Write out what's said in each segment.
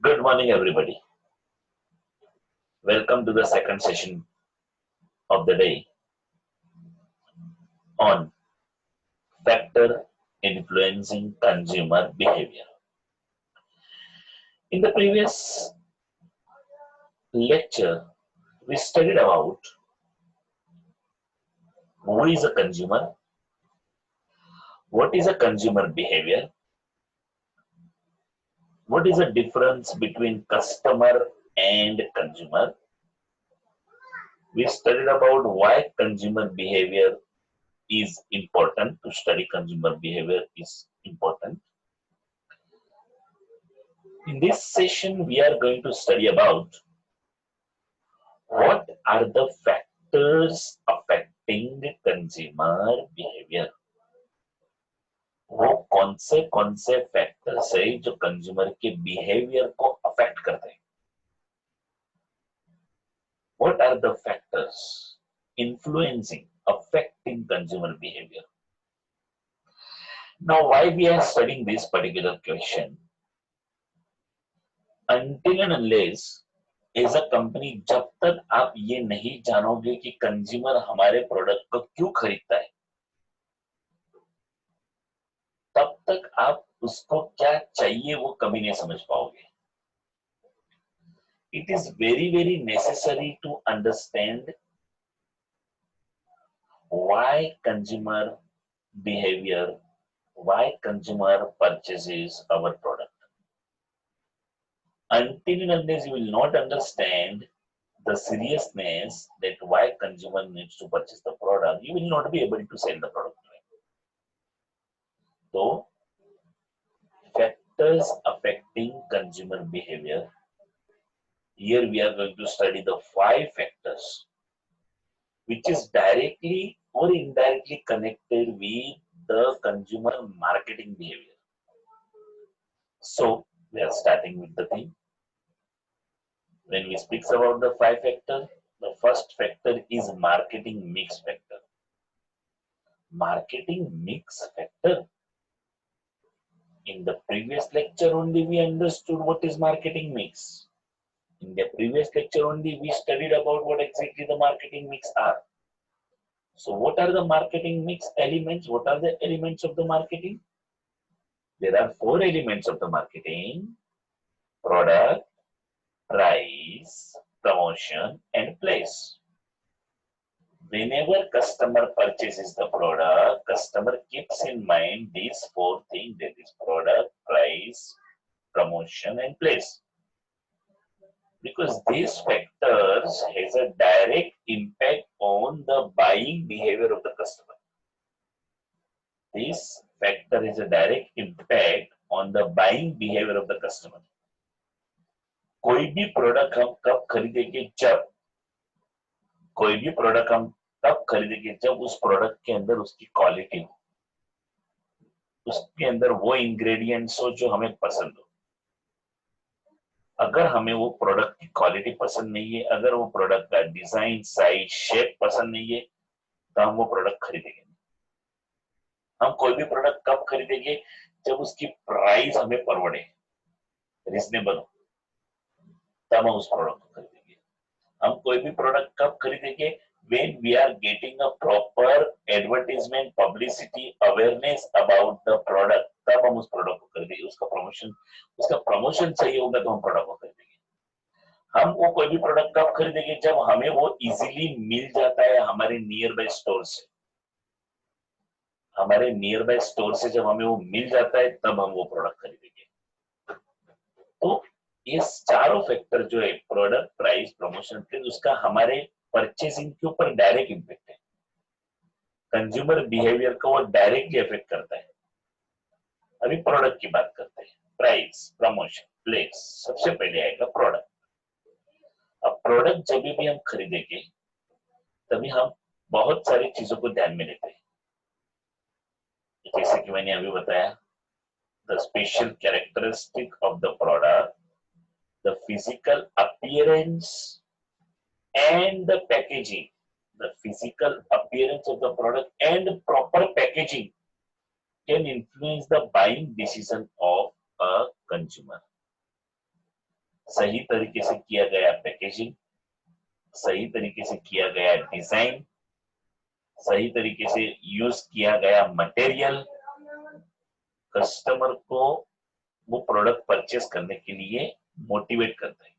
Good morning, everybody. Welcome to the second session of the day on factor influencing consumer behavior. In the previous lecture, we studied about who is a consumer, what is a consumer behavior, what is the difference between customer and consumer. We studied about why consumer behavior is important. To study consumer behavior is important. In this session, we are going to study about what are the factors affecting consumer behavior. वो कौन से factors है जो consumer के behaviour को affect करते हैं. What are the factors influencing, affecting consumer behavior? Now, why we are studying this particular question? Until and unless as a company, जब तक आप ये नहीं जानोगे कि कंज्यूमर हमारे प्रोडक्ट को क्यों खरीदता है, तब तक आप उसको क्या चाहिए वो कभी नहीं समझ पाओगे. It is very very necessary to understand why consumer behaviour, why consumer purchases our product. Until and unless you will not understand the seriousness that why consumer needs to purchase the product, you will not be able to sell the product. So, factors affecting consumer behavior. Here we are going to study the 5 factors which is directly or indirectly connected with the consumer marketing behavior. So, we are starting with the thing. When we speak about the 5 factors, the first factor is marketing mix factor. Marketing mix factor. In the previous lecture only we understood what is marketing mix. In the previous lecture only we studied about what exactly the marketing mix are. So what are the marketing mix elements? What are the elements of the marketing? There are 4 elements of the marketing: product, price, promotion, and place. Whenever customer purchases the product, customer keeps in mind these 4 things, that is product, price, promotion, and place. Because these factors has a direct impact on the buying behavior of the customer. This factor has a direct impact on the buying behavior of the customer. कोई भी product हम कब खरीदेंगे? जब कोई भी product हम तब खरीदेंगे जब उस प्रोडक्ट के अंदर उसकी क्वालिटी हो, उसके अंदर वो इंग्रेडिएंट्स हो जो हमें पसंद हो. अगर हमें वो प्रोडक्ट की क्वालिटी पसंद नहीं है, अगर वो प्रोडक्ट का डिजाइन, साइज, शेप पसंद नहीं है, तो हम वो प्रोडक्ट खरीदेंगे. हम कोई भी प्रोडक्ट कब खरीदेंगे? जब उसकी प्राइस हमें परवड़े, रीजनेबल हो, तब हम उस प्रोडक्ट को खरीदेंगे. हम कोई भी प्रोडक्ट कब खरीदेंगे? when we are getting a proper advertisement, publicity, awareness about the product, तब हम उस प्रोडक्ट को खरीदेंगे. उसका प्रमोशन सही होगा तो हम प्रोडक्ट को खरीदेंगे. हम वो कोई भी प्रोडक्ट कब खरीदेंगे? जब हमें वो इजीली मिल जाता है हमारे नियर बाय स्टोर से. हमारे नियर बाय स्टोर से जब हमें वो मिल जाता है तब हम वो प्रोडक्ट खरीदेंगे. तो ये चारों फैक्टर जो है, प्रोडक्ट, प्राइस, प्रमोशन, उसका हमारे परचेसिंग के ऊपर डायरेक्ट इम्पैक्ट है. कंज्यूमर बिहेवियर को वो डायरेक्टली अफेक्ट करता है. अभी प्रोडक्ट की बात करते हैं. Price, promotion, place. सबसे पहले आएगा प्रोडक्ट. अब प्रोडक्ट जब भी हम खरीदेंगे तभी हम बहुत सारी चीजों को ध्यान में लेते हैं. जैसे कि मैंने अभी बताया, the special characteristic of the product, the physical appearance and the packaging. The physical appearance of the product and proper packaging can influence the buying decision of a consumer. सही तरीके से किया गया पैकेजिंग, सही तरीके से किया गया डिजाइन, सही तरीके से यूज किया गया मटेरियल कस्टमर को वो प्रोडक्ट परचेस करने के लिए मोटिवेट करता है।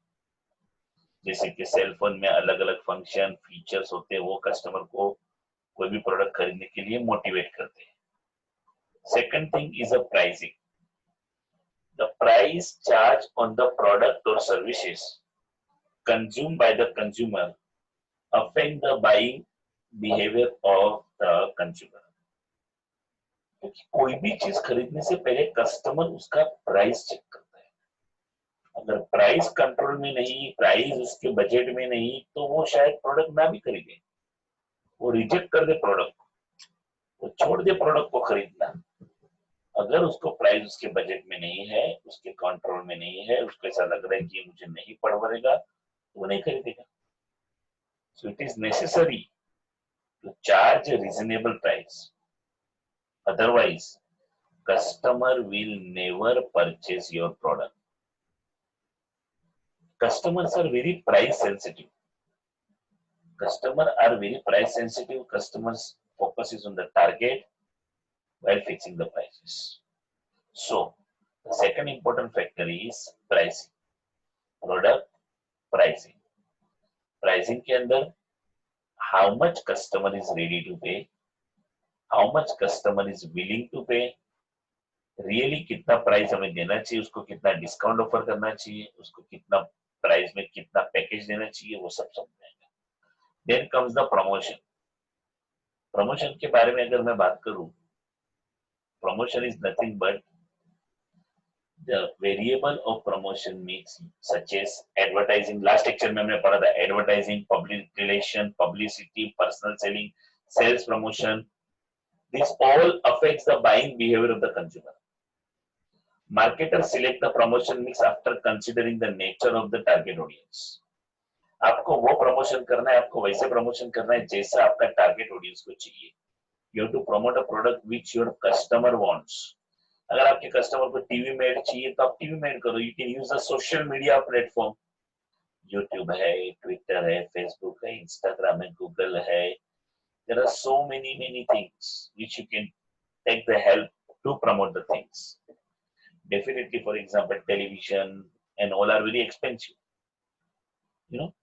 जैसे कि सेल फोन में अलग अलग फंक्शन फीचर्स होते हैं, वो कस्टमर को कोई भी प्रोडक्ट खरीदने के लिए मोटिवेट करते हैं। Second thing is a pricing. The price charge on the product और services consumed by the consumer affect the buying behavior of the consumer। क्योंकि कोई भी चीज खरीदने से पहले कस्टमर उसका प्राइस चेक करता है। अगर प्राइस कंट्रोल में नहीं, प्राइस उसके बजट में नहीं, तो वो शायद प्रोडक्ट ना भी खरीदे, वो रिजेक्ट कर दे प्रोडक्ट को, वो छोड़ दे प्रोडक्ट को खरीदना। अगर उसको प्राइस उसके बजट में नहीं है, उसके कंट्रोल में नहीं है, उसको ऐसा लग रहा है कि मुझे नहीं पड़ेगा, तो वो नहीं खरीदेगा। So it is necessary to charge a reasonable price. Otherwise, customer will never purchase your product. Customers are very price sensitive. Customers focuses on the target while fixing the prices. So, the second important factor is pricing. Product pricing. Pricing के अंदर how much customer is ready to pay, how much customer is willing to pay, really कितना price हमें देना चाहिए, उसको कितना discount offer करना चाहिए, उसको कितना प्राइस में कितना पैकेज देना चाहिए, वो सब समझाएगा। Then comes the promotion. Promotion के बारे में अगर मैं बात करूं, promotion is nothing but the variable of promotion mix such as advertising. Last lecture में हमने पढ़ा था advertising, public relation, publicity, personal selling, sales promotion. This all affects the buying behaviour of the consumer. Marketers select the promotion mix after considering the nature of the target audience. आपको वो promotion करना है, आपको वैसे promotion करना है जैसा आपका टारगेट ऑडियंस को चाहिए। You have to promote a product which your customer wants. अगर आपके कस्टमर को टीवी में एड चाहिए तो आप टीवी में एड करो। You can use a social media platform. YouTube है, Twitter है, Facebook है, Instagram है, Google है। There are so many things which you can take the help to promote the things. Definitely, for example, television and all are very expensive, you know.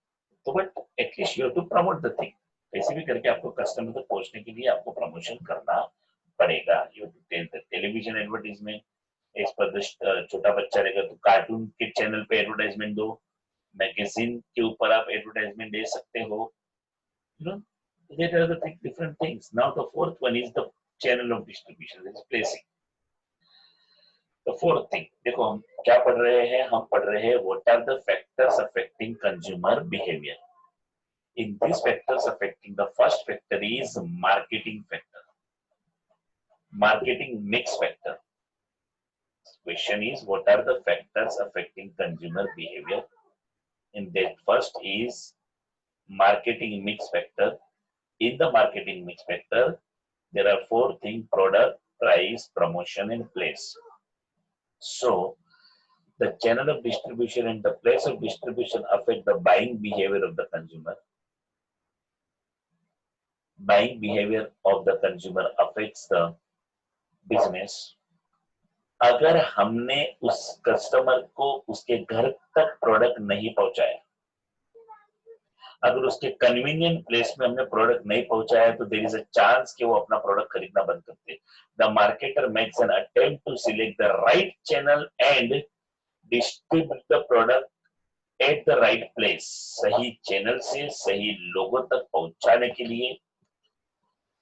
So, but at least you have to promote the thing. कैसे भी करके आपको customer तक पहुंचने के लिए आपको promotion करना पड़ेगा। You have to tell the television advertisement. इस पर छोटा बच्चा रहेगा तो कार्टून के चैनल पे एडवर्टाइजमेंट दो, मैगजीन के ऊपर आप एडवर्टाइजमेंट दे सकते हो, you know. There are the different things. Now the fourth one is the channel of distribution. That is placing. The fourth thing, देखो हम क्या पढ़ रहे हैं, हम पढ़ रहे हैं what are the factors affecting consumer behavior. In these factors affecting, the first factor is marketing factor, marketing mix factor. Question is what are the factors affecting consumer behavior? In that first is marketing mix factor. In the marketing mix factor, there are four things: product, price, promotion, and place. So, the channel of distribution and the place of distribution affect the buying behavior of the consumer. Buying behavior of the consumer affects the business. अगर हमने उस customer को उसके घर तक product नहीं पहुंचाया, अगर उसके कन्वीनियंट प्लेस में हमने प्रोडक्ट नहीं पहुंचाया, तो देयर इज अ चांस कि वो अपना प्रोडक्ट खरीदना बंद कर दे। The marketer makes an attempt to select the right channel and distribute the product at the right place. सही चैनल से सही लोगों तक पहुंचाने के लिए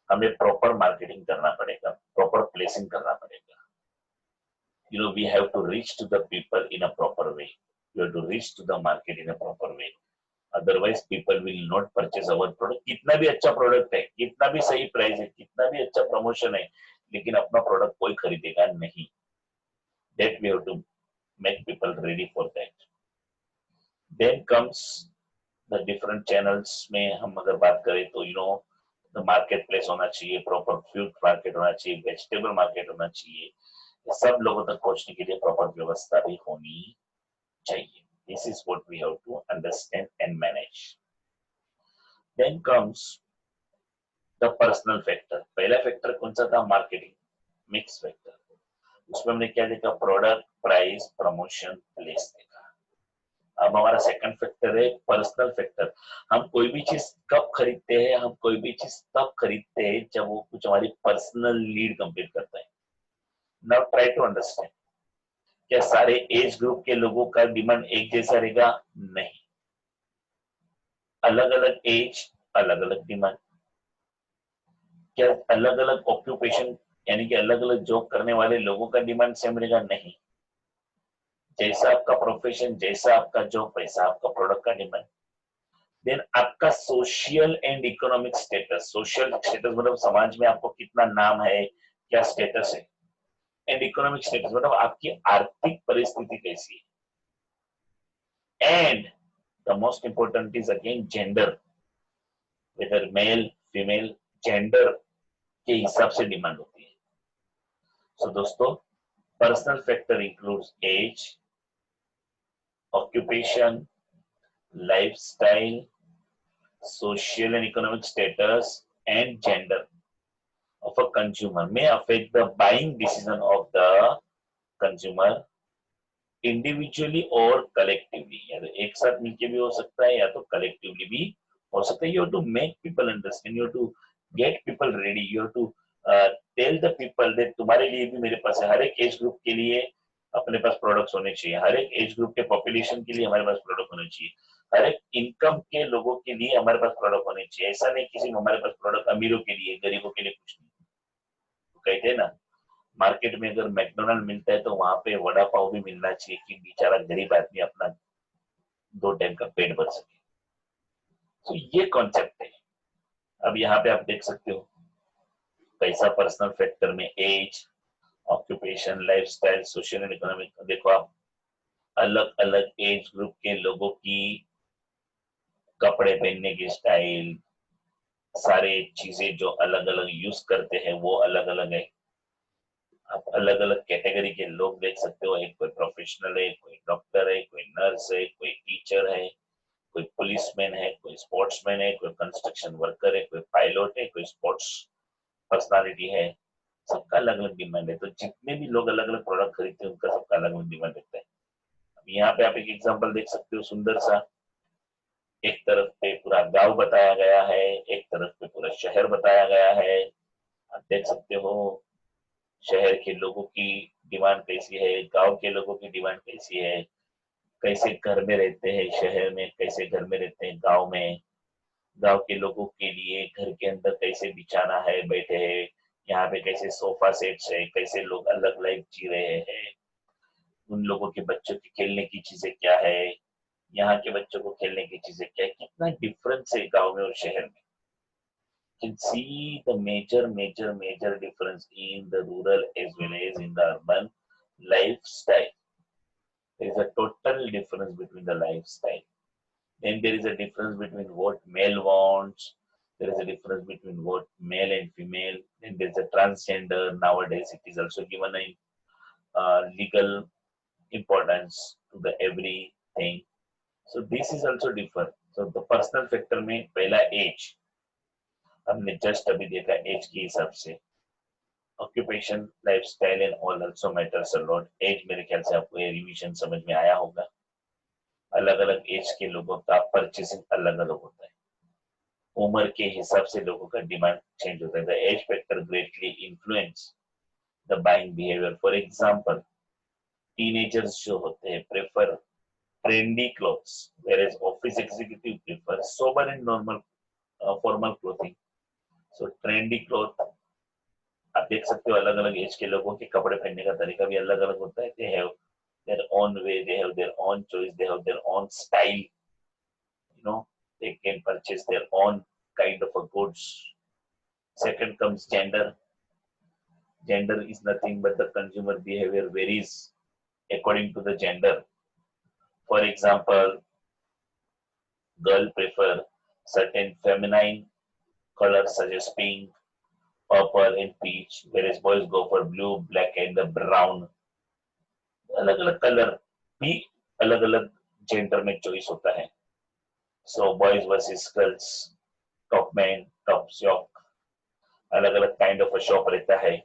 हमें प्रॉपर मार्केटिंग करना पड़ेगा, प्रॉपर प्लेसिंग करना पड़ेगा। You know, we have to reach to the people in a proper way. You have to reach to the market in a proper way. Otherwise, people will not purchase our product. कितना भी अच्छा product है, कितना भी सही price है, कितना भी अच्छा प्रमोशन है, लेकिन अपना प्रोडक्ट कोई खरीदेगा नहीं। That we have to make people ready for that. Then comes the different channels में हम अगर बात करें तो the market place होना चाहिए, proper fruit market होना चाहिए, vegetable market होना चाहिए। सब लोगों तक पहुंचने के लिए प्रॉपर व्यवस्था भी होनी चाहिए। This is what we have to understand and manage. Then comes the personal factor. पहला फैक्टर कौन सा था? Marketing mix factor. उसमें हमने क्या देखा? प्रोडक्ट, प्राइस, प्रमोशन, प्लेस देखा। अब हमारा सेकंड फैक्टर है पर्सनल फैक्टर। हम कोई भी चीज कब खरीदते हैं? हम कोई भी चीज तब खरीदते हैं जब वो कुछ हमारी पर्सनल नीड कंप्लीट करता है। Now try to understand. क्या सारे एज ग्रुप के लोगों का डिमांड एक जैसा रहेगा? नहीं, अलग अलग एज, अलग अलग डिमांड। क्या अलग अलग ऑक्यूपेशन यानी कि अलग अलग जॉब करने वाले लोगों का डिमांड सेम रहेगा? नहीं। जैसा आपका प्रोफेशन, जैसा आपका जॉब, वैसा आपका प्रोडक्ट का डिमांड। देन आपका social and economic status. Social status मतलब समाज में आपको कितना नाम है, क्या स्टेटस है। एंड इकोनॉमिक स्टेटस मतलब आपकी आर्थिक परिस्थिति कैसी है। And the most important is again gender, whether male female, gender के हिसाब से डिमांड होती है। सो दोस्तों, personal factor includes age, occupation, lifestyle, social and economic status, and gender of a consumer may affect the buying decision of the consumer individually or collectively। या तो एक साथ मिलके भी हो सकता है या तो collectively भी हो सकता है। You have to make people understand, you have to get people ready, you have to tell the people that तुम्हारे लिए भी मेरे पास है। हर एक एज ग्रुप के लिए अपने पास प्रोडक्ट्स होने चाहिए, हर एक एज ग्रुप के पॉपुलेशन के लिए हमारे पास प्रोडक्ट होने चाहिए, हर एक इनकम के लोगों के लिए हमारे पास प्रोडक्ट होने चाहिए। ऐसा नहीं किसी में हमारे पास प्रोडक्ट अमीरों के लिए, गरीबों के लिए कुछ नहीं। तो कहते हैं ना, मार्केट में अगर मैकडोनल्ड मिलता है तो वहां पे वड़ा पाव भी मिलना चाहिए कि बेचारा गरीब आदमी अपना 2 टाइम का पेट भर सके। तो ये कॉन्सेप्ट है। अब यहाँ पे आप देख सकते हो कैसा पर्सनल फैक्टर में age, occupation, lifestyle, social and economic. देखो आप अलग अलग एज ग्रुप के लोगों की कपड़े पहनने की स्टाइल, सारे चीजें जो अलग अलग यूज करते हैं वो अलग अलग है। आप अलग अलग कैटेगरी के लोग देख सकते हो। एक कोई प्रोफेशनल है, कोई डॉक्टर है, कोई नर्स है, कोई टीचर है, कोई पुलिसमैन है, कोई स्पोर्ट्समैन है, कोई कंस्ट्रक्शन वर्कर है, कोई पायलट है, कोई स्पोर्ट्स पर्सनालिटी है। सबका अलग अलग डिमांड है। तो जितने भी लोग अलग अलग प्रोडक्ट खरीदते हैं उनका सबका अलग अलग डिमांड रहता है। यहाँ पे आप एक एग्जांपल देख सकते हो सुंदर सा। एक तरफ पे पूरा गांव बताया गया है, एक तरफ पे पूरा शहर बताया गया है। आप देख सकते हो शहर के लोगों की डिमांड कैसी है, गांव के लोगों की डिमांड कैसी है, कैसे घर में रहते हैं शहर में, कैसे घर में रहते हैं गांव में। गांव के लोगों के लिए घर के अंदर कैसे बिछाना है, बैठे हैं यहाँ पे, कैसे सोफा सेट्स है, कैसे लोग अलग लाइफ जी रहे हैं, उन लोगों के बच्चों की खेलने की चीजें क्या है, यहाँ के बच्चों को खेलने की चीजें क्या है। कितना डिफरेंस है गांव में और शहर में। Can see the major difference in the rural as well as in the urban lifestyle. There is a total difference between the lifestyle. Then there is a difference between what male wants. There is a difference between what male and female. Then there is a transgender. Nowadays, it is also given a legal importance to the everything. So this is also different. So the personal factor में पहला age, हमने just अभी देखा as के हिसाब से। Occupation, lifestyle and all also matters a lot. Age मेरे ख्याल से आपको ये रिवीजन समझ में आया होगा। अलग अलग एज के लोगों का परचेसिंग अलग अलग होता है। उम्र के हिसाब से लोगों का डिमांड चेंज होता है। The age factor greatly influence the buying behaviour. For example, teenagers जो होते हैं prefer trendy clothes, whereas office executive prefer sober and normal formal clothing. So trendy cloth आप देख सकते हो अलग अलग एज के लोगों के कपड़े पहनने का तरीका भी अलग अलग होता है। They have their own way, they have their own choice, they have their own style, you know, they can purchase their own kind of a goods. Second comes gender. Gender is nothing but the consumer behavior varies according to the gender. For example, girl prefer certain feminine colors such as pink, purple and peach, whereas boys go for blue, black and the brown। अलग अलग colour भी अलग अलग gender में choice होता है। So boys versus girls, top man, top shop, अलग अलग काइंड ऑफ शॉप रहता है।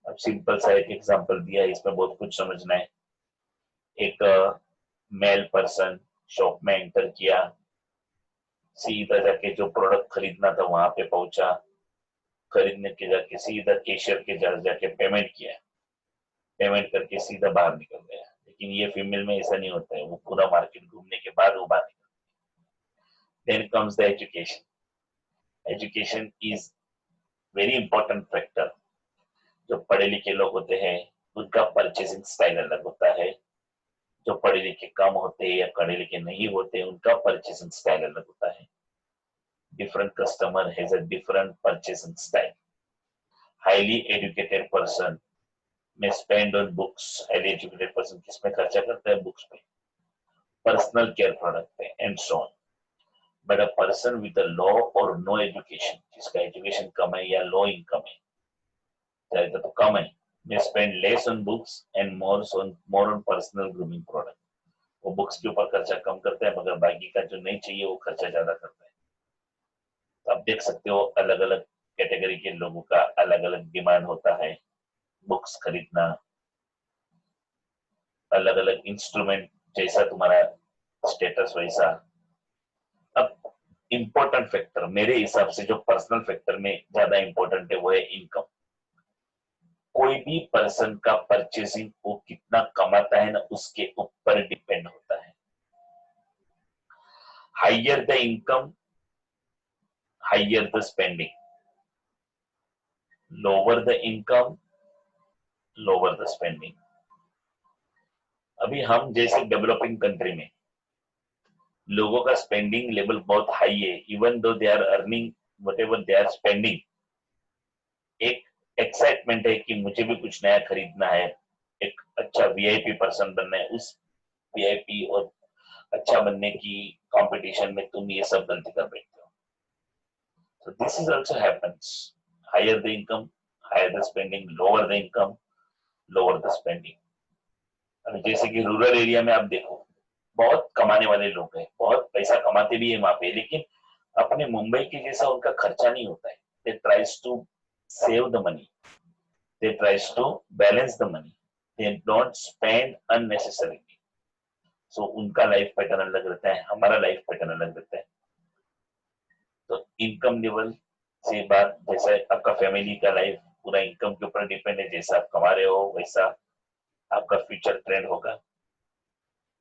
अब सिंपल सा एक एग्जांपल दिया है, इसमें बहुत कुछ समझना है। एक मेल पर्सन शॉप में एंटर किया, सीधा जाके जो प्रोडक्ट खरीदना था वहां पे पहुंचा, खरीदने के जाके सीधा कैशियर के जाके पेमेंट किया, पेमेंट करके सीधा बाहर निकल गया। लेकिन ये फीमेल में ऐसा नहीं होता है, वो पूरा मार्केट घूमने के बाद वो बाहर निकल। Then comes the education. Education is very important factor. जो पढ़े लिखे लोग होते हैं उनका परचेसिंग स्टाइल अलग होता है, जो पढ़े लिखे कम होते हैं या पढ़े लिखे नहीं होते उनका परचेसिंग स्टाइल अलग होता है। Different customer has a different purchasing style. Highly educated person may spend on books. Highly educated person किस में खर्चा करता है? बुक्स पे, पर्सनल केयर प्रोडक्ट पे and so on. But a person with a low और नो एजुकेशन, जिसका education कम है या लो इनकम है, चाहे तो कम है, may spend less on books and more on personal grooming product। वो बुक्स के ऊपर खर्चा कम करते हैं मगर बाकी का जो नहीं चाहिए वो खर्चा ज्यादा करते हैं। तो आप देख सकते हो अलग अलग कैटेगरी के लोगों का अलग अलग डिमांड होता है। बुक्स खरीदना, अलग अलग इंस्ट्रूमेंट, जैसा तुम्हारा स्टेटस वैसा। अब इंपॉर्टेंट फैक्टर मेरे हिसाब से जो पर्सनल फैक्टर में ज्यादा इंपॉर्टेंट है वो है इनकम। कोई भी पर्सन का परचेसिंग वो कितना कमाता है ना उसके ऊपर डिपेंड होता है। Higher the income, higher the spending. Lower the income, lower the spending. अभी हम जैसे डेवलपिंग कंट्री में लोगों का स्पेंडिंग लेवल बहुत हाई है, even though they are earning whatever they are spending. एक एक्साइटमेंट है कि मुझे भी कुछ नया खरीदना है, एक अच्छा वीआईपी पर्सन बनना है, उस वीआईपी और अच्छा बनने की कंपटीशन में तुम ये सब गलती कर बैठते हो। So this is also happens. Higher the income, higher the spending, lower the income, lower the spending। अब जैसे कि रूरल एरिया में आप देखो बहुत कमाने वाले लोग हैं, बहुत पैसा कमाते भी है वहां पे, लेकिन अपने मुंबई के जैसा उनका खर्चा नहीं होता है। They tries to save the money, they tries to balance the money, they don't spend unnecessarily. So उनका लाइफ पैटर्न अलग रहता है, हमारा लाइफ पैटर्न अलग रहता है। तो इनकम लेवल से बात, जैसे आपका फैमिली का लाइफ पूरा इनकम के ऊपर डिपेंड है, जैसा आप कमा रहे हो वैसा आपका फ्यूचर ट्रेंड होगा।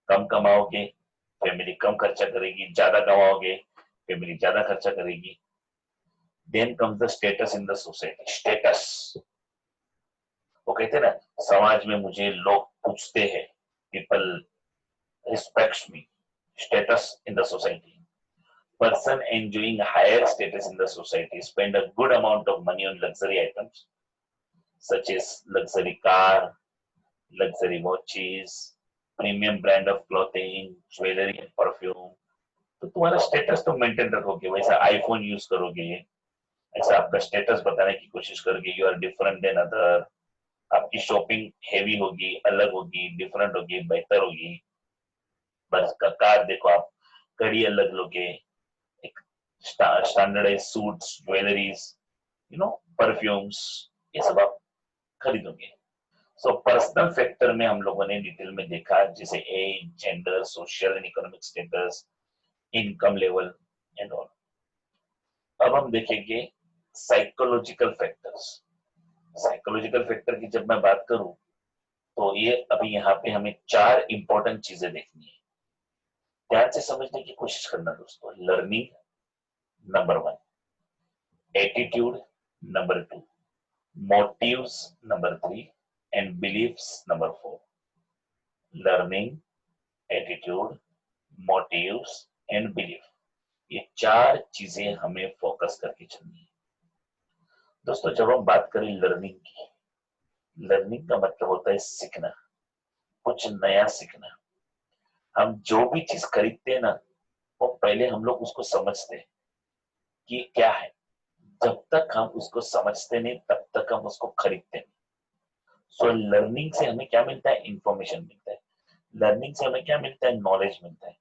कम कमाओगे फैमिली कम खर्चा करेगी, ज्यादा कमाओगे फैमिली ज्यादा खर्चा करेगी। Then comes the status in the society. Status, वो कहते हैं ना समाज में मुझे लोग पूछते हैं, people respects me. Status in the society. Person enjoying higher status in the society spend a good amount of money on luxury items such as luxury car, luxury watches, premium brand of clothing, jewelry and perfume। तो तुम्हारा status तो maintain रखोगे, वैसा iPhone use करोगे, ऐसा आपका status बताने की कोशिश करोगे, you are different than other. आपकी शॉपिंग हेवी होगी, अलग होगी, डिफरेंट होगी, बेहतर होगी। बस कार देखो आप, घड़ी अलग लोगे, स्टैंडर्डाइज सूट्स, ज्वेलरीज, परफ्यूम्स, ये सब आप खरीदोगे। सो पर्सनल फैक्टर में हम लोगों ने डिटेल में देखा, जैसे age, gender, social and economic status, income level and all. अब हम देखेंगे साइकोलॉजिकल फैक्टर्स। साइकोलॉजिकल फैक्टर की जब मैं बात करूं तो ये अभी यहाँ पे हमें 4 इंपॉर्टेंट चीजें देखनी है, ध्यान से समझने की कोशिश करना दोस्तों। Learning number 1, attitude number 2, motives number 3 and beliefs number 4। learning, attitude, motives and belief, ये 4 चीजें हमें फोकस करके चलनी है दोस्तों। जब हम बात करें लर्निंग की, लर्निंग का मतलब होता है सीखना, कुछ नया सीखना। हम जो भी चीज खरीदते हैं ना, वो पहले हम लोग उसको समझते हैं कि क्या है। जब तक हम उसको समझते नहीं तब तक हम उसको खरीदते नहीं। सो लर्निंग से हमें क्या मिलता है? इंफॉर्मेशन मिलता है। लर्निंग से हमें क्या मिलता है? नॉलेज मिलता है।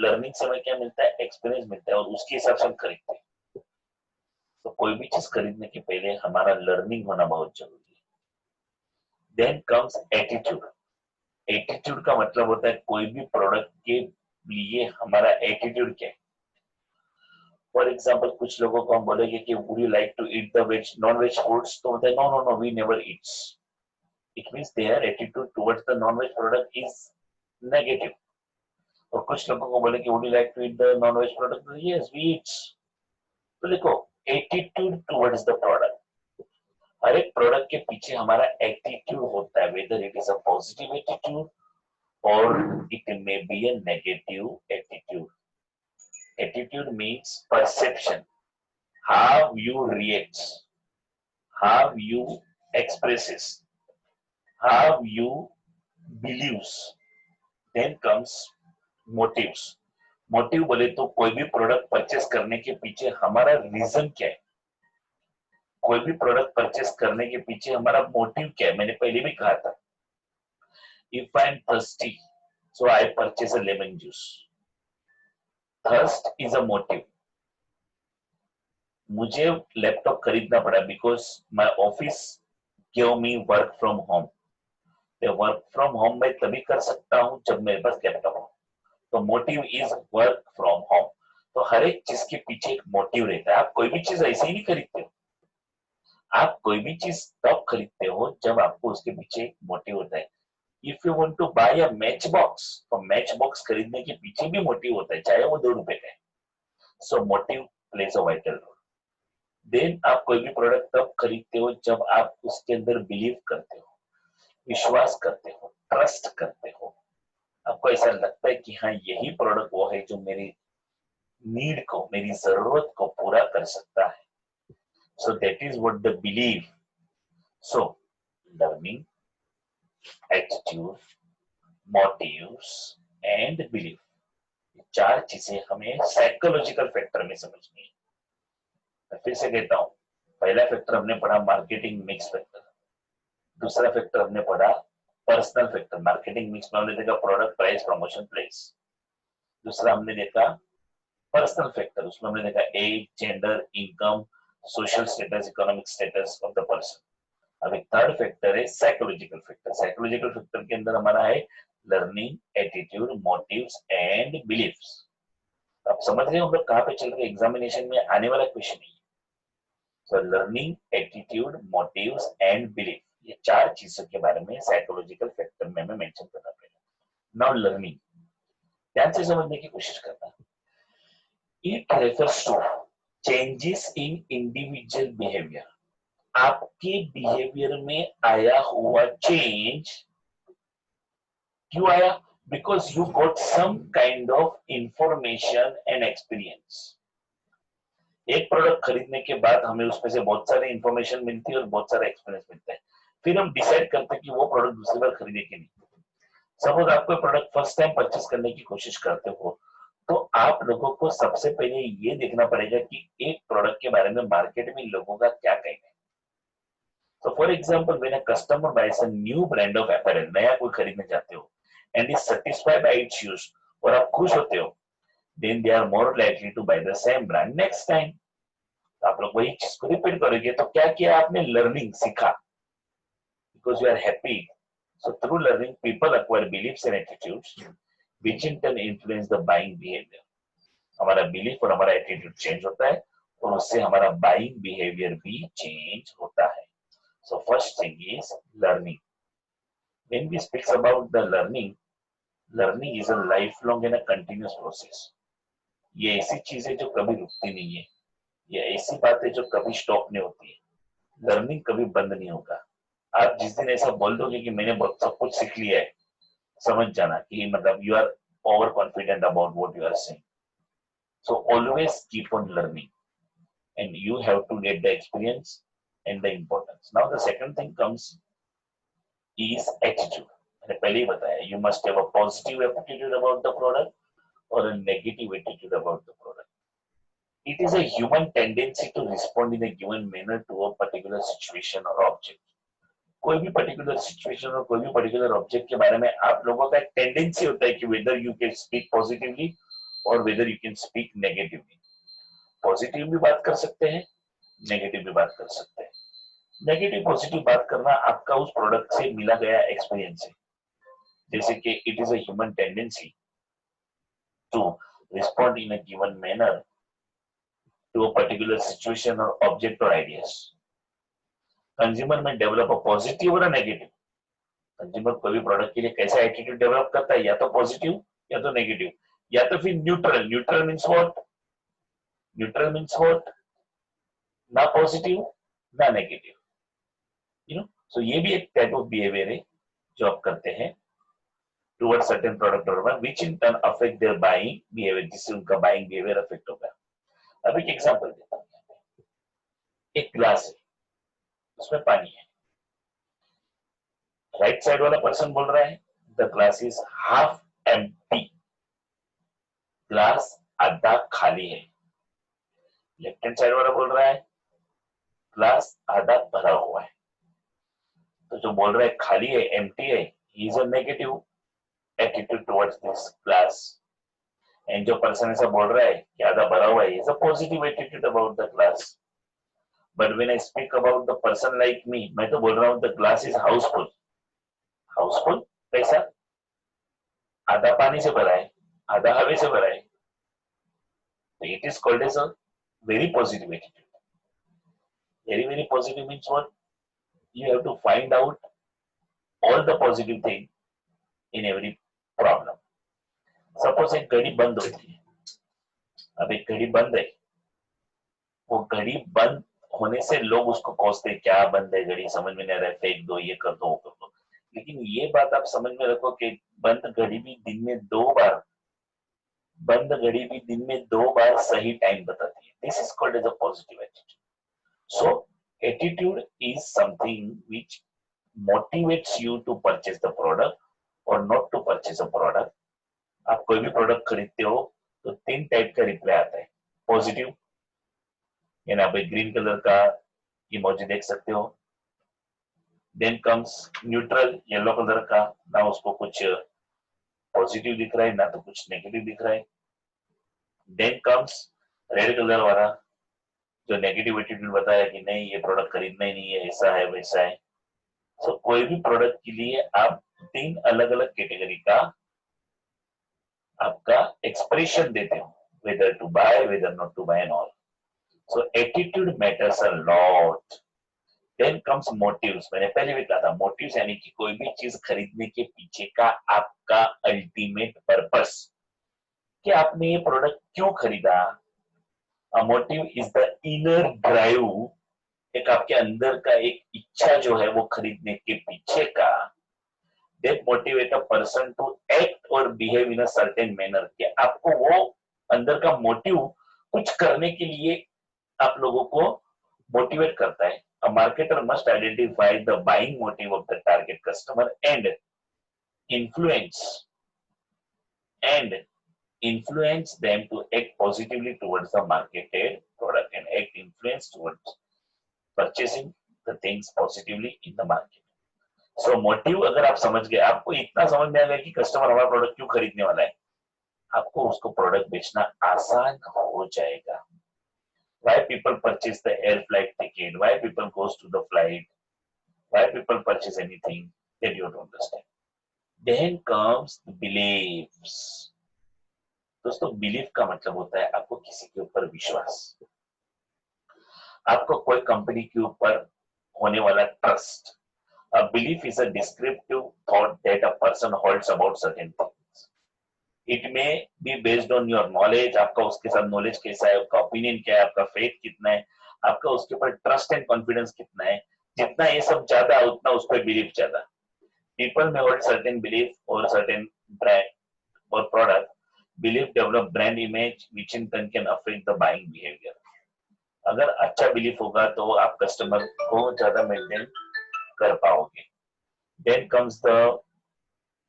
लर्निंग से हमें क्या मिलता है? एक्सपीरियंस मिलता है, और उसके हिसाब से हम खरीदते हैं। तो कोई भी चीज खरीदने के पहले हमारा लर्निंग होना बहुत जरूरी है। Then comes attitude. एटीट्यूड का मतलब होता है कोई भी प्रोडक्ट के लिए हमारा एटीट्यूड क्या है। फॉर एग्जाम्पल, कुछ लोगों को हम बोलेंगे कि would you like to eat the veg non veg foods, तो बोलते हैं no no no, we never eats. It means their attitude towards the non veg product is negative. और कुछ लोगों को बोले कि would you like to eat the non veg product, yes we eats. तो देखो, एटीट्यूड टुवर्ड्स द प्रोडक्ट, हर एक प्रोडक्ट के पीछे हमारा एटीट्यूड होता है, whether it is a positive attitude or it may be a negative attitude. Attitude means perception, how you react, how you expresses, how you believes. Then comes motives. Motive बोले तो कोई भी product purchase करने के पीछे हमारा reason क्या है। कोई भी प्रोडक्ट परचेस करने के पीछे हमारा मोटिव क्या है। मैंने पहले भी कहा था, if I am thirsty, so I purchase a lemon juice. Thirst is a motive. मुझे लैपटॉप खरीदना पड़ा because my office give me work from home. Work from home मैं तभी कर सकता हूँ जब मेरे पास लैपटॉप हो। तो motive is work from home. तो हर एक चीज के पीछे एक मोटिव रहता है। आप कोई भी चीज ऐसे ही नहीं खरीदते हो। आप कोई भी चीज तब खरीदते हो जब आपको उसके पीछे एक मोटिव होता है। If you want to buy a match box, तो मैच बॉक्स खरीदने के पीछे भी मोटिव होता है, चाहे वो 2 रुपए का है। So motive plays a vital role. Then आप कोई भी प्रोडक्ट तब खरीदते हो जब आप उसके अंदर बिलीव करते हो, विश्वास करते हो, ट्रस्ट करते हो। आपको ऐसा लगता है कि हाँ, यही प्रोडक्ट वो है जो मेरी नीड को, मेरी जरूरत को पूरा कर सकता है। So that is what the believe. So learning, attitude, motives and believe, चार चीजें हमें साइकोलॉजिकल फैक्टर में समझनी है। मैं फिर से कहता हूँ, पहला फैक्टर हमने पढ़ा मार्केटिंग मिक्स फैक्टर। दूसरा फैक्टर हमने पढ़ा पर्सनल फैक्टर। मार्केटिंग मिक्स में हमने देखा प्रोडक्ट, प्राइस, प्रमोशन, प्लेस। दूसरा हमने देखा पर्सनल फैक्टर, उसमें हमने देखा age, gender, income, social status, economic status of the person. अब एक थर्ड फैक्टर है साइकोलॉजिकल फैक्टर। साइकोलॉजिकल फैक्टर के अंदर हमारा है learning, attitude, motives and beliefs. आप समझ रहे हो हम लोग कहाँ पे चल रहे हैं? एग्जामिनेशन में आने वाला क्वेश्चन है। So learning, attitude, motives and belief, ये चार चीजों के बारे में साइकोलॉजिकल फैक्टर में हमें मेंशन करना पड़ेगा। नाउ लर्निंग, ध्यान से समझने की कोशिश करना। It refers to changes in individual behaviour. आपके बिहेवियर में आया हुआ चेंज क्यों आया? Because you got some kind of information and experience. एक प्रोडक्ट खरीदने के बाद हमें उसमें से बहुत सारी इंफॉर्मेशन मिलती है और बहुत सारा एक्सपीरियंस मिलता है। फिर हम डिसाइड करते हैं कि वो प्रोडक्ट दूसरी बार खरीदे कि नहीं। सपोज आप कोई प्रोडक्ट फर्स्ट टाइम परचेस करने की कोशिश करते हो, तो आप लोगों को सबसे पहले ये देखना पड़ेगा कि एक प्रोडक्ट के बारे में मार्केट में लोगों का क्या कहना है। तो for example, when a customer buys a new brand of apparel, नया कोई खरीदने जाते हो, and is satisfied by its use, और आप खुश होते हो, then they are more likely to buy the same brand next time. आप लोग वही चीज को रिपीट करोगे। तो क्या किया आपने? लर्निंग, सीखा, because you are happy. So through learning, people acquire beliefs and attitudes, which in turn influence the buying behavior. हमारा बिलीफ और हमारा एटीट्यूड चेंज होता है, और उससे हमारा बाइंग बिहेवियर भी चेंज होता है। So first thing is learning. When we speak about the learning, learning is a lifelong and a continuous process. ये ऐसी चीज है जो कभी रुकती नहीं है। ये ऐसी बात है जो कभी स्टॉप नहीं होती है। लर्निंग कभी बंद नहीं होगा। आप जिस दिन ऐसा बोल दोगे कि मैंने बहुत सब कुछ सीख लिया है, समझ जाना कि मतलब you are over confident about what you are saying. So always keep on learning and you have to get the experience and the importance. Now the second thing comes is attitude. मैंने पहले ही बताया, you must have a positive attitude about the product और a negative attitude about the product. It is a human tendency to respond in a given manner to a particular situation or object. कोई भी particular situation और कोई भी particular object के बारे में आप लोगों का एक टेंडेंसी होता है कि whether you can speak positively और whether you can speak negatively. Positive भी बात कर सकते हैं, नेगेटिव भी बात कर सकते हैं। नेगेटिव पॉजिटिव बात करना आपका उस प्रोडक्ट से मिला गया एक्सपीरियंस है। जैसे कि it is a human tendency to respond in a given manner to a particular situation और ऑब्जेक्ट और आइडियाज। कंज्यूमर में डेवलप अ पॉजिटिव और नेगेटिव। कंज्यूमर कोई भी प्रोडक्ट के लिए कैसा एटीट्यूड डेवलप करता है, या तो पॉजिटिव या तो नेगेटिव, या तो फिर neutral. Neutral means what? Neutral means what? ना पॉजिटिव ना नेगेटिव, यू नो। सो ये भी एक टाइप ऑफ बिहेवियर है जो आप करते हैं टुवर्ड सर्टेन प्रोडक्ट और which in turn affect there buying behaviour, जिससे उनका बाइंग बिहेवियर अफेक्ट होगा। अब एक एग्जांपल देता हूं। एक ग्लास है, उसमें पानी है। राइट साइड वाला पर्सन बोल रहा है the glass is half empty, glass आधा खाली है। लेफ्ट हैंड साइड वाला बोल रहा है ग्लास आधा भरा हुआ है। तो जो बोल रहा है खाली है, एम्प्टी है, he is a negative attitude towards this glass. And जो पर्सन ऐसा बोल रहा है कि आधा भरा हुआ है, is a positive attitude about the glass. But when I speak about the person like me, मैं तो बोल रहा हूं the glass is Housefull. Housefull कैसा? आधा पानी से भरा है, आधा हवा से भरा है। So it is called as a very positive attitude. Very, very positive means what? You have to find out all the positive thing in every problem. Suppose एक घड़ी बंद होती है, अब एक घड़ी बंद है, वो घड़ी बंद होने से लोग उसको कोसते, क्या बंद है घड़ी, समझ में नहीं आ रहा है, फेंक दो, ये कर दो, वो कर दो। लेकिन ये बात आप समझ में रखो कि बंद घड़ी भी दिन में 2 बार, बंद घड़ी भी दिन में 2 बार सही टाइम बताती है। This is called as a positive attitude. So attitude is something which motivates you to purchase the product or not to purchase a product. आप कोई भी प्रोडक्ट खरीदते हो तो 3 टाइप का रिप्लाई आता है। पॉजिटिव, यानी आप एक ग्रीन कलर का इमोजी देख सकते हो। Then comes neutral, yellow colour का, ना उसको कुछ पॉजिटिव दिख रहा है ना तो कुछ नेगेटिव दिख रहा है। देन कम्स रेड कलर वाला, जो नेगेटिव एटीट्यूड बताया कि नहीं ये प्रोडक्ट खरीदना ही नहीं है, ऐसा है वैसा है। सो कोई भी प्रोडक्ट के लिए आप 3 अलग अलग कैटेगरी का आपका एक्सप्रेशन देते हो, whether to buy, whether not to buy and all. So attitude matters a lot. Then comes motives. मैंने पहले भी कहा था मोटिव्स यानी कि कोई भी चीज खरीदने के पीछे का आपका अल्टीमेट पर्पस, कि आपने ये प्रोडक्ट क्यों खरीदा। अ motive is the inner drive, एक आपके अंदर का एक इच्छा जो है वो खरीदने के पीछे का। That motivate a person to act or behave in a certain manner, कि आपको वो अंदर का मोटिव कुछ करने के लिए आप लोगों को मोटिवेट करता है। A marketer must identify the buying motive of the target customer and influence and influence them to act positively towards the marketed product and act influence towards purchasing the things positively in the market. So motive अगर आप समझ गए, आपको इतना समझ में आ गया कि कस्टमर हमारा प्रोडक्ट क्यों खरीदने वाला है, आपको उसको प्रोडक्ट बेचना आसान हो जाएगा। Why people purchase the air flight ticket, why people goes to the flight, why people purchase anything that you don't understand. Then comes the beliefs. दोस्तों बिलीफ का मतलब होता है आपको किसी के ऊपर विश्वास, आपको कोई कंपनी के ऊपर होने वाला trust. A belief is a descriptive thought that a person holds about certain things. It may be based on your knowledge, आपका उसके साथ नॉलेज कैसा है, आपका ओपिनियन क्या है, आपका फेथ कितना है, आपका उसके ऊपर ट्रस्ट एंड कॉन्फिडेंस कितना है। जितना ये सब ज्यादा है उतना उस पर बिलीफ ज्यादा। People may hold certain belief or certain brand or product. Belief develop brand image which in turn can affect the buying behavior. अगर अच्छा बिलीफ होगा तो आप कस्टमर को ज्यादा मेंटेन कर पाओगे। Then comes the,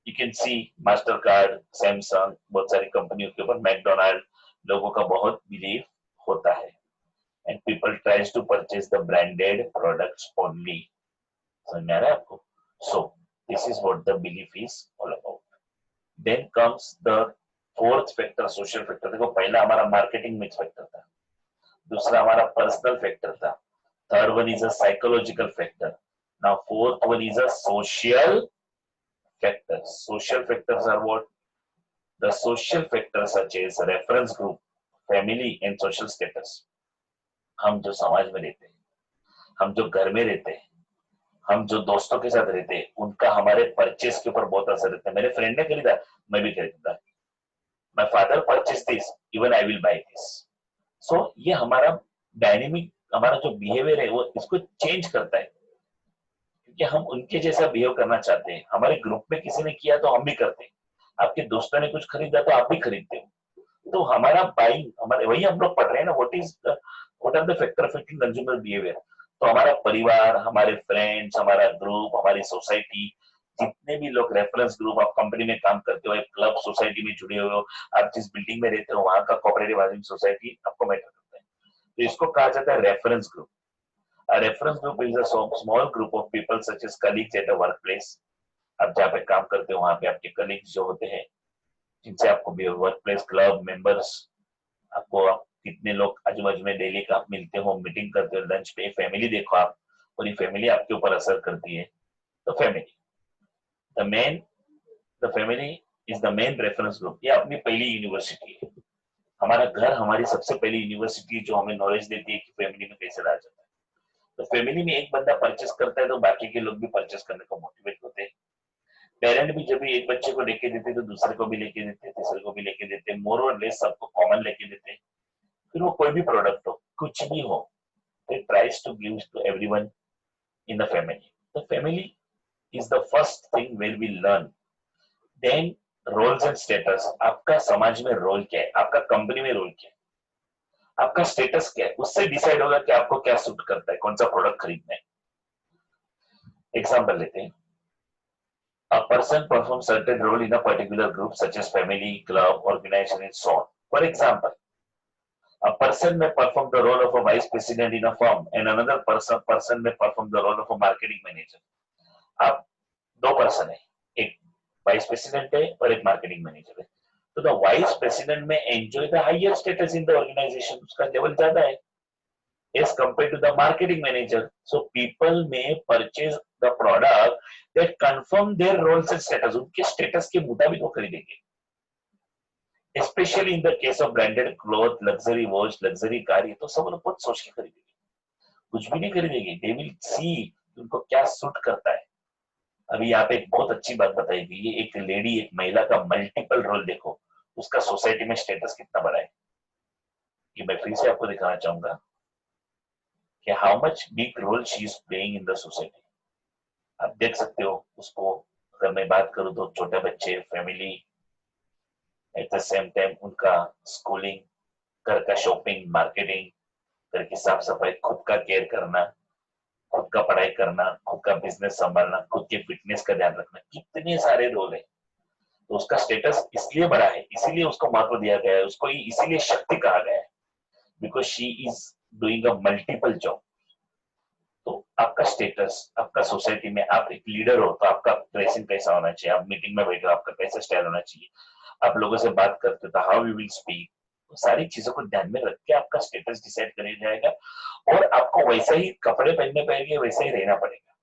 you can see Mastercard, Samsung, बहुत सारी कंपनियों के ऊपर, मैकडोनाल्ड, लोगों का बहुत बिलीव होता है। And people tries to purchase the branded products only. समझ में आ रहा है आपको? So this is what the belief is all about. Then comes the fourth factor, social factor. देखो पहला हमारा मार्केटिंग मिक्स फैक्टर था, दूसरा हमारा पर्सनल फैक्टर था, third one is a psychological factor. Now fourth one is a social factor. Social factors are what? The social factors such as reference group, family and social status. हम जो समाज में रहते हैं, हम जो घर में रहते हैं, हम जो दोस्तों के साथ रहते हैं, उनका हमारे परचेस के ऊपर बहुत असर रहता है. मेरे फ्रेंड ने खरीदा, मैं भी खरीदता. My father purchase this, even I will buy this. So ये हमारा डायनेमिक, हमारा जो बिहेवियर है वो इसको चेंज करता है, क्योंकि हम उनके जैसा बिहेव करना चाहते हैं. हमारे ग्रुप में किसी ने किया तो हम भी करते हैं, आपके दोस्तों ने कुछ खरीदा तो आप भी खरीदते हो. तो हमारा बाइंग, हमारे वही हम लोग पढ़ रहे हैं ना, what are the factor affecting consumer behaviour. तो हमारा परिवार, हमारे फ्रेंड्स, हमारा ग्रुप, हमारी सोसाइटी, जितने भी लोग रेफरेंस ग्रुप, आप कंपनी में काम करते हो, एक क्लब सोसाइटी में जुड़े हुए हो, आप जिस बिल्डिंग में रहते हो वहां का कोऑपरेटिव हाउसिंग सोसाइटी आपको मैटर करता है. तो इसको कहा जाता है reference group. A reference group is a small group of people such as colleagues at a workplace. आप जहाँ पे काम करते हो वहां पे आपके कलीग्स जो होते हैं, जिनसे आपको भी वर्क प्लेस क्लब मेंबर्स, आपको आप कितने लोग आजू बाजू में डेली का आप मिलते हो, मीटिंग करते हो, लंच पे, फैमिली देखो आप, पूरी फैमिली आपके ऊपर असर करती है. तो family, the main, the family is the main reference group. ये अपनी पहली यूनिवर्सिटी है. हमारा घर हमारी सबसे पहली यूनिवर्सिटी जो हमें नॉलेज देती है कि फैमिली में कैसे रहा जाता है. तो फैमिली में एक बंदा परचेस करता है तो बाकी के लोग भी परचेस करने को मोटिवेट होते हैं. पेरेंट भी जब भी एक बच्चे को लेके देते तो दूसरे को भी लेके देते, तीसरे को भी लेके देते, मोर और लेस सबको कॉमन लेके देते. फिर वो कोई भी प्रोडक्ट हो, कुछ भी हो, it tries to give to everyone in the family. The family is the first thing where we learn. Then roles and status. आपका समाज में रोल क्या है, आपका कंपनी में रोल क्या है, आपका स्टेटस क्या है, उससे डिसाइड होगा कि आपको क्या सूट करता है, कौन सा प्रोडक्ट खरीदना है. एग्जांपल लेते हैं. A person performs certain role in a particular group such as family, club, organization and so on. For example, a person may perform the role of a vice president in a firm and another person may perform the role of a marketing manager. आप दो person है, एक vice president है और एक marketing manager है. तो the vice president में enjoy the higher status in the organisation, उसका लेवल ज्यादा है as compared to the marketing manager. So people may purchase the product that confirm their roles and status. उनके status के मुताबिक वो खरीदेंगे. Especially in the case of branded cloth, luxury watch, luxury car, ये तो सब लोग बहुत सोच के खरीदेंगे, कुछ भी नहीं खरीदेंगे. They will see उनको क्या सूट करता है. अभी यहाँ पे एक बहुत अच्छी बात बताई गई है, एक लेडी, एक महिला का मल्टीपल रोल देखो, उसका सोसाइटी में स्टेटस कितना बड़ा है. ये मैं फिर से आपको दिखाना चाहूंगा कि how much big role she is playing in the society. आप देख सकते हो उसको. अगर मैं बात करूं तो छोटे बच्चे, family, at the same time उनका स्कूलिंग, घर का शॉपिंग, मार्केटिंग, घर की साफ सफाई, खुद का केयर करना, खुद का पढ़ाई करना, खुद का बिजनेस संभालना, खुद के फिटनेस का ध्यान रखना, कितने सारे रोल है. तो उसका स्टेटस इसलिए बड़ा है, इसीलिए उसको महत्व दिया गया है, उसको इसीलिए शक्ति कहा गया है, because she is doing a multiple job. तो आपका स्टेटस, आपका सोसाइटी में, आप एक लीडर हो तो आपका ड्रेसिंग कैसा होना चाहिए, आप मीटिंग में बैठे हो आपका कैसा स्टाइल होना चाहिए, आप लोगों से बात करते हो तो हाउ यू विल स्पीक. तो सारी चीजों को ध्यान में रख के आपका स्टेटस डिसाइड किया जाएगा और आपको वैसे ही कपड़े पहनने पड़ेंगे, वैसे ही रहना पड़ेगा.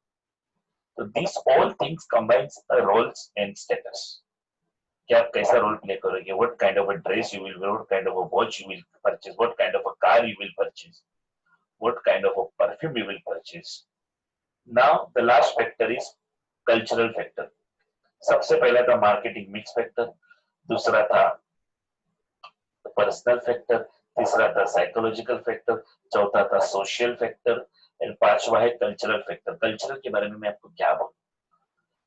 तो this all things combines roles and status. कि आप कैसा रोल प्ले करोगे, what kind of a dress you will wear, what kind of a watch you will purchase, what kind of a car you will purchase, what kind of a perfume you will purchase. Now the last factor is cultural factor. सबसे पहला था marketing mix factor, दूसरा था personal factor, तीसरा था psychological factor, चौथा था social factor और पांचवा है कल्चरल फैक्टर. कल्चरल के बारे में मैं आपको क्या बोलूं.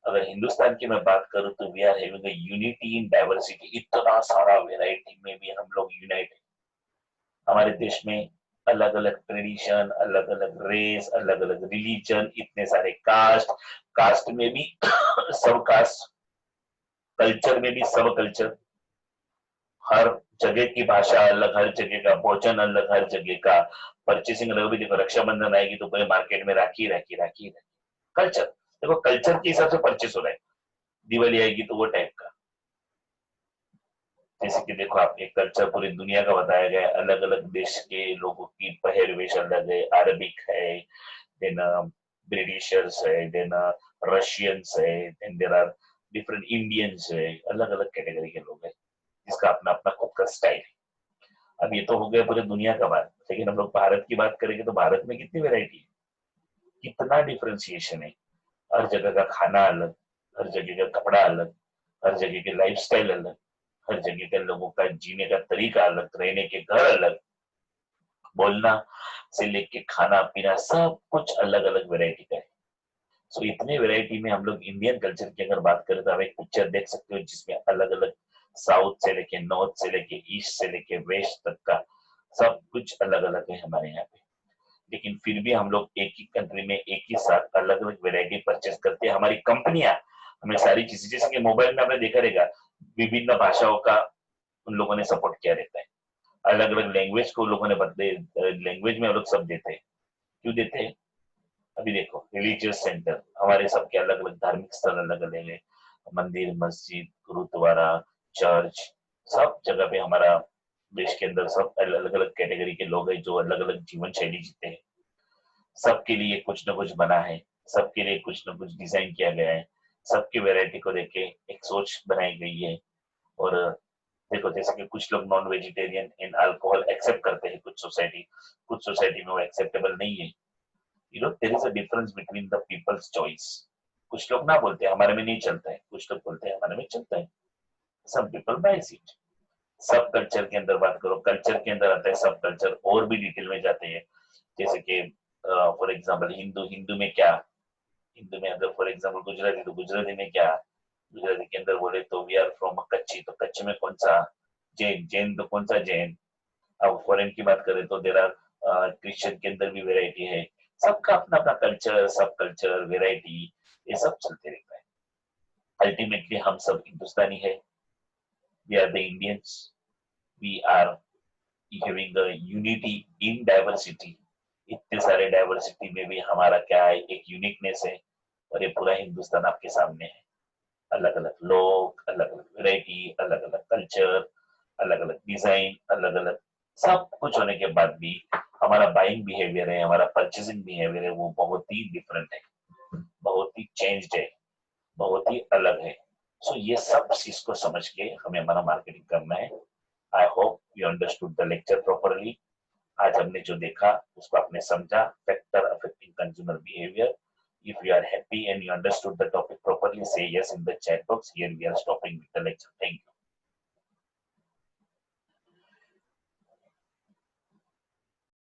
अगर हिंदुस्तान की मैं बात करूं तो we are having a unity in diversity. इतना सारा वेराइटी में भी हम लोग यूनाइट है. हमारे देश में अलग अलग ट्रेडिशन, अलग अलग रेस, अलग अलग रिलीजन, इतने सारे कास्ट, कास्ट में भी सब कास्ट, कल्चर में भी सब कल्चर, हर जगह की भाषा अलग, हर जगह का भोजन अलग, हर जगह का परचेसिंग अलग. भी देखो रक्षाबंधन आएगी तो पूरे मार्केट में राखी राखी राखी राखी. कल्चर, देखो कल्चर के हिसाब से परचेस हो रहा है, दिवाली आएगी तो वो टाइप का, जैसे कि देखो आप एक कल्चर पूरी दुनिया का बताया गया है, अलग अलग देश के लोगों की पहरवेश अलग है, अरबिक है, देन ब्रिटिशर्स है, देन रशियंस है, then there are different Indians है, अलग अलग कैटेगरी के लोग हैं जिसका अपना अपना खुद का स्टाइल है। अब ये तो हो गया पूरे दुनिया का बात, लेकिन हम लोग भारत की बात करेंगे तो भारत में कितनी वैरायटी है, कितना डिफ्रेंसिएशन है, हर जगह का खाना अलग, हर जगह का कपड़ा अलग, हर जगह के लाइफस्टाइल अलग, हर जगह के लोगों का जीने का तरीका अलग, रहने के घर अलग, बोलना से लेके खाना पीना सब कुछ अलग अलग वैरायटी का है। सो इतने वैरायटी में हम लोग इंडियन कल्चर की अगर बात करें तो आप एक पिक्चर देख सकते हो जिसमें अलग अलग साउथ से लेके नॉर्थ से लेके ईस्ट से लेके वेस्ट तक का सब कुछ अलग अलग है हमारे यहाँ पे। लेकिन फिर भी हम लोग एक ही कंट्री में एक ही साथ अलग अलग वैरायटी परचेस करते हैं, हमारी कंपनियां हमें सारी चीजें, जैसे कि मोबाइल में आपने देखा रहेगा विभिन्न भाषाओं का उन लोगों ने सपोर्ट किया रहता है, अलग अलग लैंग्वेज को उन लोगों ने बदले, लैंग्वेज में हम लोग सब देते हैं, क्यों देते हैं? अभी देखो रिलीजियस सेंटर हमारे सबके अलग अलग धार्मिक स्थल अलग अलग है, मंदिर मस्जिद गुरुद्वारा चर्च, सब जगह पे हमारा देश के अंदर सब अलग अलग कैटेगरी के लोग हैं जो अलग अलग जीवन शैली जीते हैं, सबके लिए कुछ ना कुछ बना है, सबके लिए कुछ ना कुछ डिजाइन किया गया है, सबकी वैरायटी को देख के एक सोच बनाई गई है। और देखो जैसे कि कुछ लोग non vegetarian in alcohol accept करते हैं, कुछ सोसाइटी में वो एक्सेप्टेबल नहीं है, you know there is a difference between the people's choice. कुछ लोग ना बोलते हैं हमारे में नहीं चलता है, कुछ लोग बोलते हैं हमारे में चलता है, सब पीपल बाइस इट। सब कल्चर के अंदर बात करो, कल्चर के अंदर आता है सब कल्चर, और भी डिटेल में जाते हैं, जैसे कि फॉर एग्जांपल हिंदू, हिंदू में क्या, हिंदू में अगर फॉर एग्जांपल गुजराती तो गुजराती में क्या, गुजराती के अंदर बोले तो वी आर फ्रॉम कच्ची, तो कच्छ में कौन सा, जैन, जैन तो कौन सा जैन। अब फॉरेन की बात करें तो देर आर क्रिश्चियन के अंदर भी वेराइटी है, सबका अपना अपना कल्चर, सब कल्चर वेराइटी ये सब चलते रहता है। अल्टीमेटली हम सब हिंदुस्तानी है, we are the Indians, we are having the unity in diversity, इतने सारे डाइवर्सिटी में भी हमारा क्या है, एक यूनिकनेस है, और ये पूरा हिंदुस्तान आपके सामने है, अलग अलग लोग, अलग अलग वेराइटी, अलग अलग कल्चर, अलग अलग डिजाइन, अलग अलग सब कुछ होने के बाद भी हमारा बाइंग बिहेवियर है, हमारा परचेसिंग बिहेवियर है, वो बहुत ही डिफरेंट है, बहुत ही चेंज्ड है, बहुत ही अलग है। सो ये सब चीज को समझ के हमें हमारा मार्केटिंग करना है। I hope you understood the lecture properly. आज हमने जो देखा उसको आपने समझा, factor affecting consumer behaviour. If you are happy and you understood the topic properly, say yes in the chat box. Here we are stopping with the lecture. Thank you.